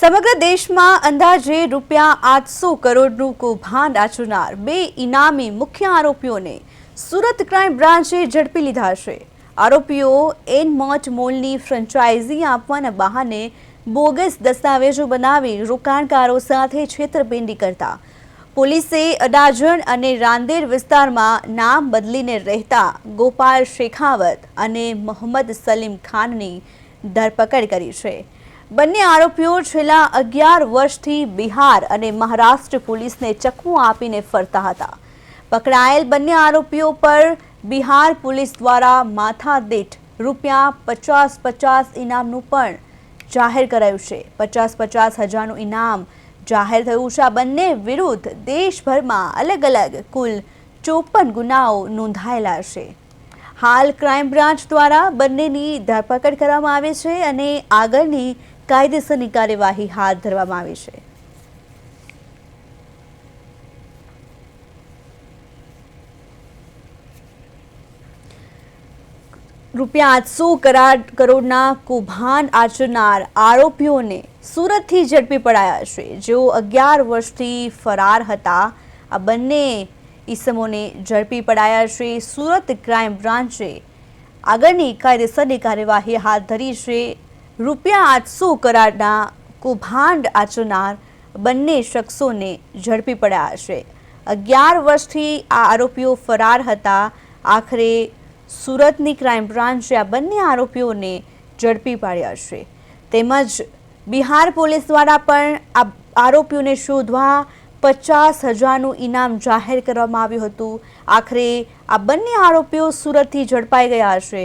સમગ્ર દેશમાં અંદાજે ₹800 કરોડનું કૌભાંડ આચરનાર બે ઇનામી મુખ્ય આરોપીઓને સુરત ક્રાઇમ બ્રાન્ચે ઝડપી લીધા છે। આરોપીઓ એનમોટ મોલની ફ્રેન્ચાઇઝી આપવાના બહાને બોગસ દસ્તાવેજો બનાવી રોકાણકારો સાથે છેતરપિંડી કરતા પોલીસે અડાજણ અને રાંદેર વિસ્તારમાં નામ બદલીને રહેતા ગોપાલ શેખાવત અને મોહમ્મદ સલીમ ખાનની ધરપકડ કરી છે। બંને આરોપીઓ છેલ્લા 11 વર્ષથી બિહાર અને મહારાષ્ટ્ર પોલીસને ચકમું આપીને ફરતા હતા। પકડાયેલ બંને આરોપીઓ પર બિહાર પોલીસ દ્વારા માથાદીઠ ₹50-50 ઇનામનું પણ જાહેર કરાયું છે। 50-50 હજારનું ઇનામ જાહેર થયું છે। આ બંને વિરુદ્ધ દેશભરમાં અલગ અલગ કુલ 54 ગુનાઓ નોંધાયેલા છે। હાલ ક્રાઇમ બ્રાન્ચ દ્વારા બંનેની ધરપકડ કરવામાં આવી છે અને આગળની કાયદેસરની કાર્યવાહી હાથ ધરવામાં આવી છે। ₹800 કરોડના કૌભાંડ આચરનાર આરોપીઓને સુરતથી ઝડપી પડાયા છે, જેઓ 11 વર્ષથી ફરાર હતા। આ બંને ઈસમોને ઝડપી પડાયા છે। સુરત ક્રાઇમ બ્રાન્ચે આગળની કાયદેસરની કાર્યવાહી હાથ ધરી છે। ₹800 કરોડના કૌભાંડ આચરનાર બંને શખ્સોને ઝડપી પડ્યા છે। 11 વર્ષથી આ આરોપીઓ ફરાર હતા। આખરે સુરતની ક્રાઇમ બ્રાન્ચે આ બંને આરોપીઓને ઝડપી પાડ્યા છે। તેમજ બિહાર પોલીસ દ્વારા પણ આ આરોપીઓને શોધવા 50,000નું ઇનામ જાહેર કરવામાં આવ્યું હતું। આખરે આ બંને આરોપીઓ સુરતથી ઝડપાઈ ગયા છે।